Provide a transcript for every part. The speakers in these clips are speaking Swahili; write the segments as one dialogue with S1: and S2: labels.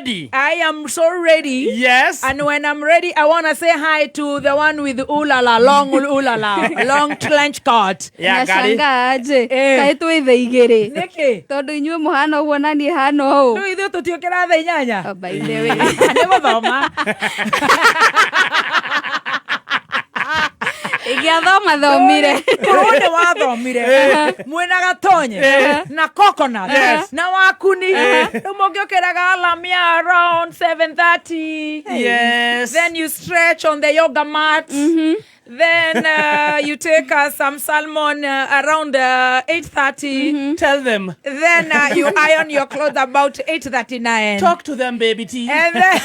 S1: ready?
S2: I am so ready.
S1: Yes.
S2: And when I'm ready, I want to say hi to the one with long trench coat.
S1: Yeah, Gary.
S3: Nashangaje. Kae twithe igiri.
S2: Niki.
S3: Tondu inyuĩ mũhana ũguo na niĩ hana ũũ.
S2: Rĩu ithuĩ tũtiũkĩra thaa inyanya.
S3: Oh, by the way.
S2: Nĩ gũthoma.
S3: Ingĩathoma thomire.
S2: Korwo nĩ wathomire. Mwĩna gatonye. Na coconut. Na wakuni. Rĩu mũngĩũkĩraga alarm around 7:30.
S1: Yes.
S2: Then you stretch on the yoga mat. Then you take some salmon around 8:30.
S1: Tell them.
S2: Then you iron your clothes about 8:39.
S1: Talk to them, baby T.
S2: And then,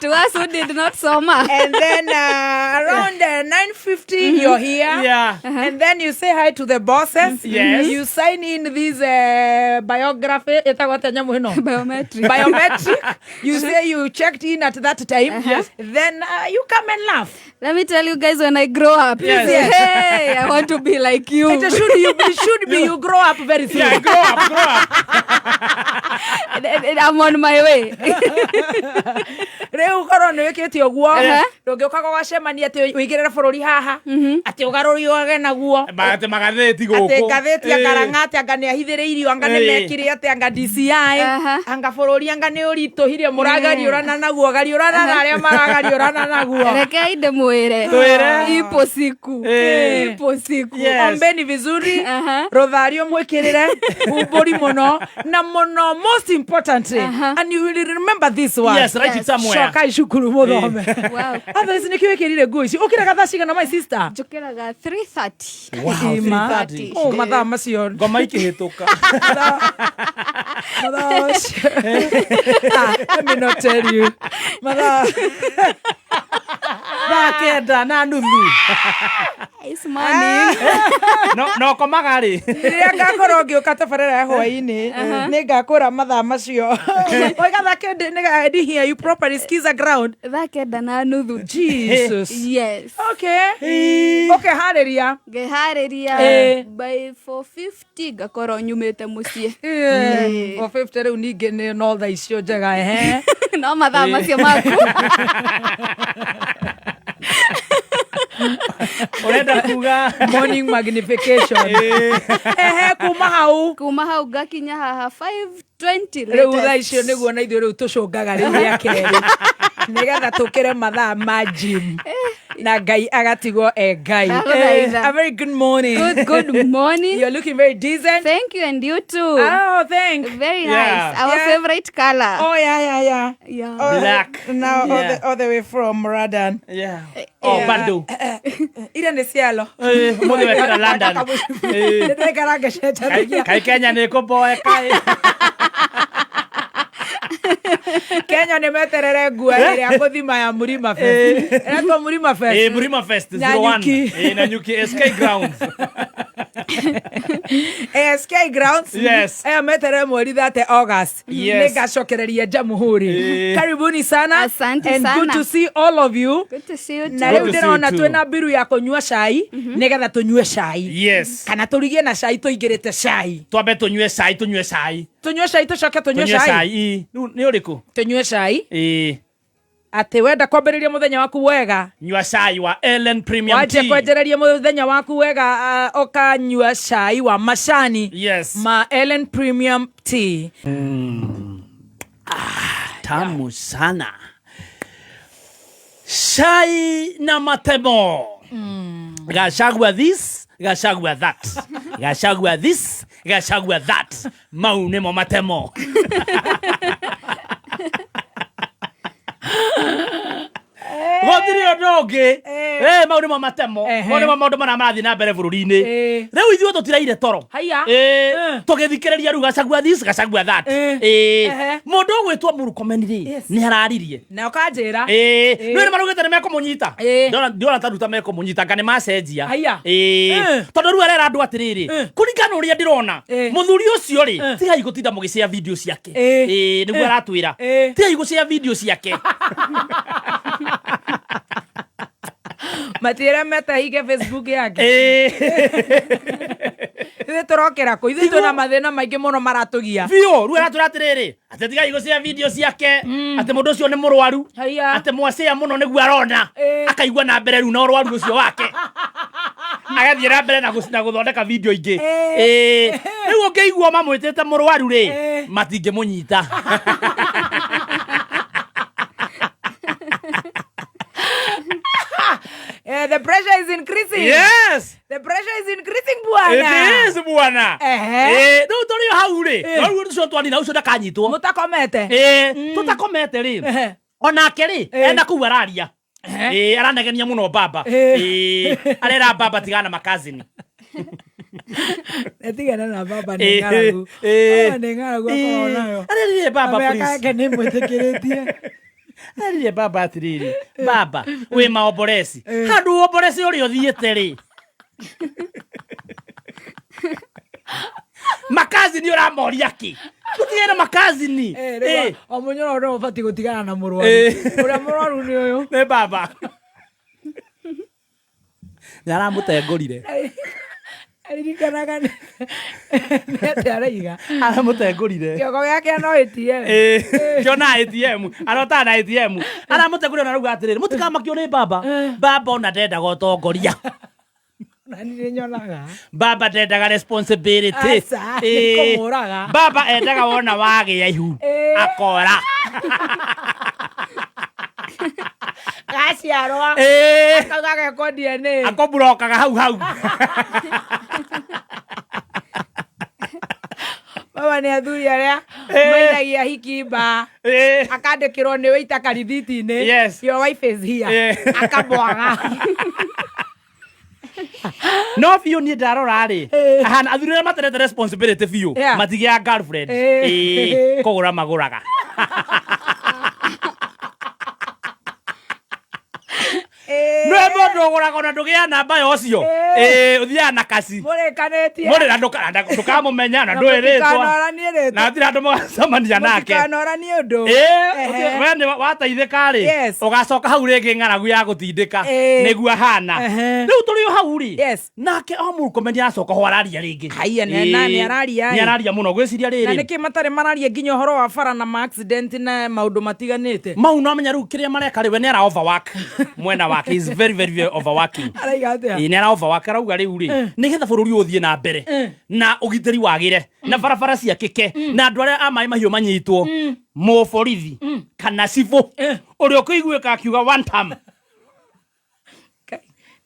S3: To us who did not soma.
S2: and then around 9:50 you're here.
S1: Yeah.
S2: And then you say hi to the bosses.
S1: Yes.
S2: You sign in this biography. Biometric. You say you checked in at that time.
S1: Yes.
S2: Then you come and laugh.
S3: Let me tell you guys, when I grow up,
S1: Yes.
S3: hey, I want to be like you.
S2: It should be you grow up very soon.
S1: Yeah, grow up.
S3: I'm on my way.
S2: Rĩu korwo nĩ wĩkĩte ũguo ndũngĩũka gũgacemania atĩ ũigĩrĩre bũrũri haha atĩ ũgarũriage naguo
S1: Bate magatheti gũkũ.
S2: atĩ ngathĩti anga ng'ate anga nĩ ahithĩrĩirio anga nĩ mekire atĩ anga DCI anga bũrũri anga nĩ ũritũhirie mũragariũrana naguo gariũrana na arĩa maragariũrana naguo
S3: Rekei ndĩmwĩre.
S1: Twĩre.
S3: Ipo siku. Ipo siku.
S1: Yes.
S2: ombeni vizuri rũthario mwĩkĩrĩre umbũri mũno na mũno most importantly and you will remember this one.
S1: Yes, write it somewhere.
S2: Coka icukuru mũthome.
S3: Wow.
S2: Otherwise nĩkĩo wĩkĩrire nguo ici ũkĩraga thaa cigana my sister?
S3: Njũkĩraga 3:30.
S1: Wow, 3:30.
S2: Oh, mathaa macio
S1: Ngoma ikĩhĩtũka.
S2: mathaa macio let me not tell you mathaa
S1: Thaa kenda na nuthu.
S3: It's morning.
S1: No komaga rĩ.
S2: rĩrĩa ngakorwo ngĩũka tabarĩra ya hwaĩ-inĩ nĩ ngakũra mathaa macio oiga thaa kenda I didn't hear you properly. Skiza ground.
S3: Thaa kenda na nuthu.
S2: Jesus.
S3: Yes.
S2: Okay. Okay, harĩria.
S3: Ngeharĩria by 4:50 ngakorwo nyumĩte mũciĩ.
S2: For 50 rĩu ningĩ nĩ no thaa icio njega
S3: No mathaa macio maku.
S1: Ũrenda kuga
S2: morning magnification.
S3: Kuma hau ngakinya haha 5:20
S2: rĩu thaa icio nĩguo na ithuĩ rĩu tũcũngaga rĩrĩa kerĩ nĩgetha tũkĩre mathaa ma gym na Ngai agatigwo Ngai. A very good morning.
S3: Good morning.
S2: You're looking very decent.
S3: Thank you, and you too.
S2: Oh, thanks.
S3: Very
S1: Yeah.
S3: nice. Our favorite color.
S2: Oh, yeah. Oh,
S1: Black.
S2: Now
S1: Yeah.
S2: all the way from Radan.
S1: Yeah. Oh, bado.
S2: Ira nĩ cialo.
S1: Mũthĩ wekĩra London.
S2: Ndĩrekara ngĩcenjanagia.
S1: Kai Kenya nĩ kũmboeka.
S2: Kenya nĩ meterere nguo ĩrĩa gũthima ya Murima Fest. Ĩretwo Murima Fest.
S1: Murima Fest 01. Nanyuki SK Grounds.
S2: ASK Grounds.
S1: Yes.
S2: Meterere mweri 30 August.
S1: Yes.
S2: Nĩgacokereria Jamhuri. Karibuni sana.
S3: Asante
S2: and
S3: sana.
S2: good to see all of you.
S3: Good to see you too.
S2: Na rĩu
S1: Good to see
S2: ndĩrona
S1: you too.
S2: twĩna mbiru ya kũnyua cai nĩgetha tũnyue cai.
S1: Yes.
S2: Kana tũrigie na cai tũigĩrĩte cai.
S1: Twambe tũnyue cai, tũnyue cai.
S2: Tũnyue cai tũcoke tũnyue
S1: Tũnyue
S2: cai.
S1: cai. Nĩ ũrĩkũ?
S2: Tũnyue cai. Atĩ wenda kwambĩrĩria mũthenya waku wega.
S1: Nyua cai wa Ellen Premium
S2: Waje
S1: Tea.
S2: kwenjereria mũthenya waku wega ũkanyua cai wa macani.
S1: Yes.
S2: Ma Ellen Premium Tea.
S1: Tamu sana. Chai na matemo. Gachagua this, Gachagua that. Gachagua this, Gachagua that. Mau nĩmo matemo. Gũtirĩ ũndũ ũngĩ. Mau nĩmo matemo. Mau nĩmo maũndũ marĩa marathiĩ na mbere bũrũri-inĩ. Rĩu ithuĩ tũtiraire toro.
S2: Haya.
S1: Tũgĩthikĩrĩria rĩu Gachagua this, Gachagua that. Mũndũ ũgwĩtwo Murkomen rĩ nĩ hararirie.
S2: Na ũkanjĩra.
S1: Nĩ marugĩte nĩ mekũmũnyita. Ndĩrona taruta mekũmũnyita nga nĩ macenjia.
S2: Haya.
S1: Tondũ rĩu arera andũ atĩrĩrĩ kũringana ũrĩa ndĩrona mũthuri ũcio rĩ tigai gũtinda mũgĩshare video ciake. Nĩguo aratwĩra tigai gũshare video ciake. Matira
S2: meta hige Facebook yake. turokera ku ithu twina mathina maingi muno maratugia
S1: bio ru ara turatiriri ate tigai gucia video ciake ate mundu ucio ni murwaru ate mwacea muno niguo arona akaigua na mbere ru na urwaru ucio wake agathie na mbere na guthondeka video ingi riu ungeigua mamwitite murwaru ri matinge munyita
S2: the pressure is increasing.
S1: Yes.
S2: The pressure is increasing, bwana.
S1: It is, bwana. No tori hau ri. No ucio twani na ucio ndakanyitwo.
S2: Mutakomete.
S1: Tutakomete ri. Onake ri enda ku araria. Aranegenia muno baba. Arera baba tigana makazini.
S2: Etigana na baba ni ngaragu. Ni ngaragu kwa nayo.
S1: Arere baba please.
S2: Ameka ni mwetekeretie.
S1: Arire baba atiriri baba we maoboresi handu oboresi uri othiete ri makazi ni uramoria ki tutigena makazi ni
S2: omunyoro ndo bati gutigana na murwaru ura murwaru ni uyu
S1: ne baba nyara mutengorire
S2: aririkanaga nete araiga
S1: aramutengorire
S2: kioko yake no ATM
S1: kiona ATM arota na ATM aramutengorire na ruga atiriri mutikamakio ni baba baba ona ndenda gotongoria
S2: nani ninyonaga
S1: baba ndendaga responsibility
S2: komuraga
S1: baba endaga wona wage yaihu akora
S2: gaciarwa akauga ko DNA
S1: akoburokaga hau
S2: baba ni athuri aria mainagia hikimba akandikirwo ni wita karithiti-ini your wife is here akabwaga
S1: no fiu ni ndarora ri ahana athuri aria materete responsibility fiu matigia girlfriend kogura maguraga Nwebo ndogora kona ndugia namba yocio uthia na kasi muri na ndukamumenya na ndwiritwa na atira ndu mugasamania nake
S2: kanora undu
S1: wene wataithika ri ugacoka hau ringi ng'aragu ya gutindika niguo hana riu turi hau ri nake murukomenia acoka ho araria ringi
S2: haiya ni araria
S1: muno gwiciria riri
S2: na niki matare mararia nginya horo wa bara na accident na maundu matiganite
S1: mau no menya riu kiria mareka riwe ni ara overwork mwena wake is very overworking ni ara overwork rauga riu ri nigetha bururi uthie na mbere na ugiteri wagire na barabara cia kike na andu aria amai mahiu manyitwo muborithi kana cibo uri ukiguika akiuga one time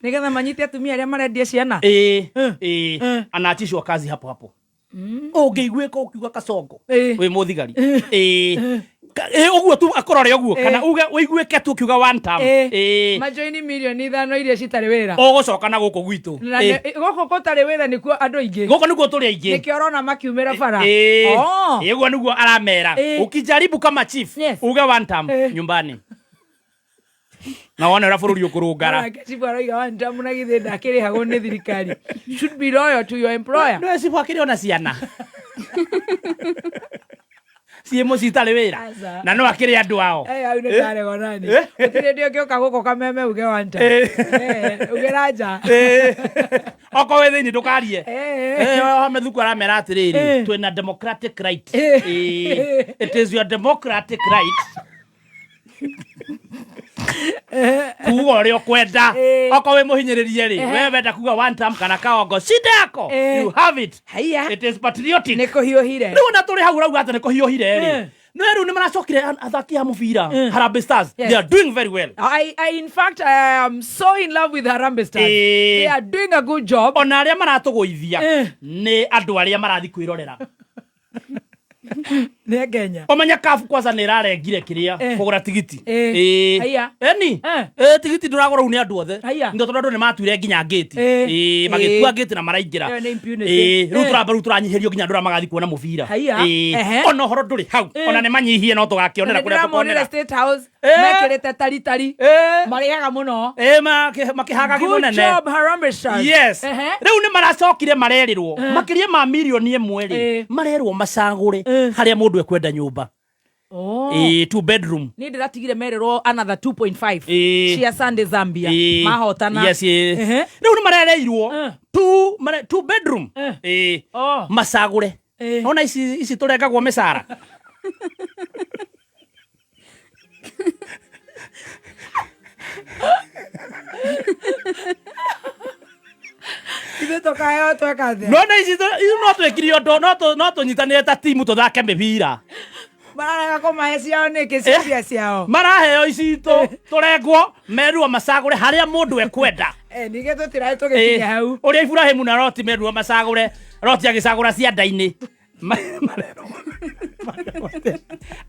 S2: nigetha manyite atumia aria marendia ciana
S1: anachishwa kazi hapo ungeiguika ukiuga kacongo wi muthigari uguo tu akorore uguo kana uge wiguike tu kiuga one time
S2: majoini milioni 5 iria citari wira
S1: ugucoka na guku gwitu
S2: guku gutari wira nikuo andu aingi
S1: guku niguo turi aingi
S2: nikio rona makiumira bara
S1: iguo niguo aramera ukijaribu kama chief uge one time nyumbani na wona ra bururi ukurungara
S2: chief aroiga one time na githe ndakirihagwo ni thirikari should be loyal to your employer
S1: no chief akiri ona ciana siemo citari wira na no akiri andu ao
S2: au ni kare gonani utire ndio kioka guko kameme uge wanta uge raja
S1: oko we thini ndukarie methuku aramera atiriri twina democratic right it is your democratic right kuga uri ukwenda oko we muhinyiririe ri we wenda kuga one time kana kaongo shida yako you have it it is patriotic
S2: niko hiyohire
S1: riu na turi hau rauga ati niko hiyohire ri no riu ni maracokire athaki a mubira Harambee Stars they are doing very well
S2: I in fact I am so in love with Harambee Stars they are doing a good job
S1: ona aria maratuguithia ni andu aria marathi kwirorera
S2: ne Kenya
S1: omenya kafu kwanza ni rarengire kiria kugura tigiti eni tigiti nduragura uni andu othe ndo tondu ni matuire nginya gate magitua gate na maraingira riu turabaru turanyiherio nginya ndura magathi kuona mubira ona horo nduri hau ona ni manyihie no tugakionera kuria tukonera
S2: State House mekirete tari mariaga muno
S1: makihaga gimunene
S2: good job Harambee Stars
S1: yes riu ni maracokire marerirwo makiria ma milioni 1 ri marerwo macagure haria mundu ekwenda nyumba 2 bedroom
S2: ni ndiratigire mererwo another 2.5 cia Sunday Zambia mahotana
S1: yes riu ni marereirwo 2 bedroom macagure ona ici turengagwo mĩcara
S2: ithe tokayo twekathia
S1: no ici no twekirio no tunyitanire ta timu tuthake mĩbira
S2: mararega kũmahe ciao nĩkĩ ciambia ciao
S1: maraheo ici turengwo merwo macagure haria mundu ekwenda
S2: nige tutirae tugikinya hau
S1: uria Ibrahimu na Loti merwo macagure Loti agicagura cianda-ini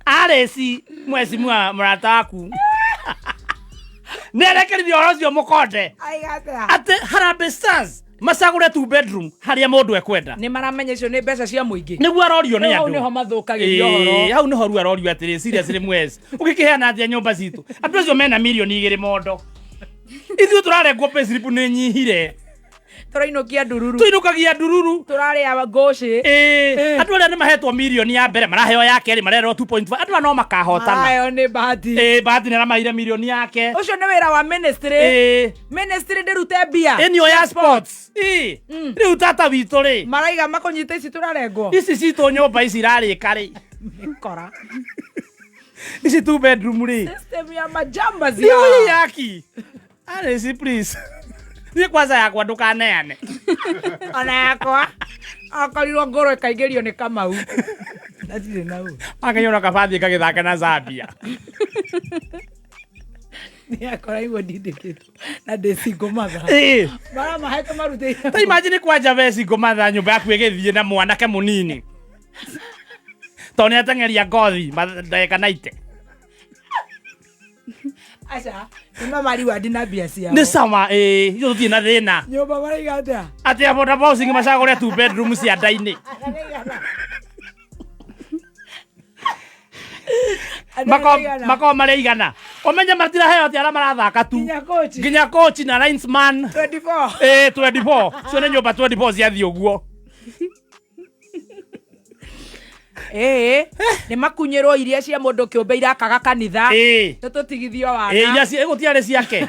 S1: areci mweci murata waku nerekerithia ũhoro ũcio mũkonde atĩ Harambee Stars macagure 2 bedroom haria mũndũ ekwenda
S2: nĩ maramenya icio nĩ mbeca cia mũingĩ
S1: nĩguo arorio nĩ andũ
S2: hau nĩho mathũkagĩrio ũhoro
S1: hau nĩho rĩu arorio atĩrĩ seriously mwezi ũgĩkĩheana atĩa nyũmba citũ andũ acio mena mirioni 2 mondo ithuĩ tũrarengwo payslip nĩ nyihire
S2: tũrainũkia ndururu
S1: tuinukagia ndururu
S2: turarĩa ngũcĩ
S1: andũ arĩa nĩ mahetwo mirioni ya mbere maraheo ya kerĩ marerwo 2.5 andũ no makahotana
S2: ayo nĩ bahati
S1: bahati nĩ aramahire mirioni yake
S2: ũcio nĩ wĩra wa ministry ministry ndĩrute mbia
S1: ĩnio ya sports rĩu tata witũ rĩ
S2: maraiga makũnyita ici tũrarengwo
S1: ici citũ nyũmba ici irarĩka rĩ
S2: kora
S1: ici 2 bedroom rĩ
S2: system ya majamba
S1: zia yaki areci please ni kwanza yakwa ndukaneane
S2: ona yakwa akorirwo ngoro ikaingĩrio nĩ Kamau natirĩ nau
S1: akanyona kabathi kagĩthaka na Zambia
S2: ni akora igwo ndindĩkĩtwo na ndĩcingo matha bara mahete marutĩire
S1: ta imagine kwanja vecingo matha nyũmba yaku ĩgĩthiĩ na mwanake mũnini to nĩ ateng'eria ngothi ndagĩka 90
S2: aca nĩ mamari wandi na mbia ciao
S1: nĩ sama ithuĩ tũtirĩ na thĩna
S2: nyũmba maraiga atĩa
S1: atĩ aboda housing macagũre 2 bedroom cia nda-inĩ mako marĩ igana ũmenye matiraheo atĩ arĩa marathaka tu nginya coach na linesman
S2: 24
S1: 24 cio nĩ nyũmba 24 ciathiĩ ũguo
S2: nĩ makunyĩrwo iria cia mũndũ kĩũmbe irakaga kanitha nĩ tũtigithio wana
S1: iria gũtiarĩ ciake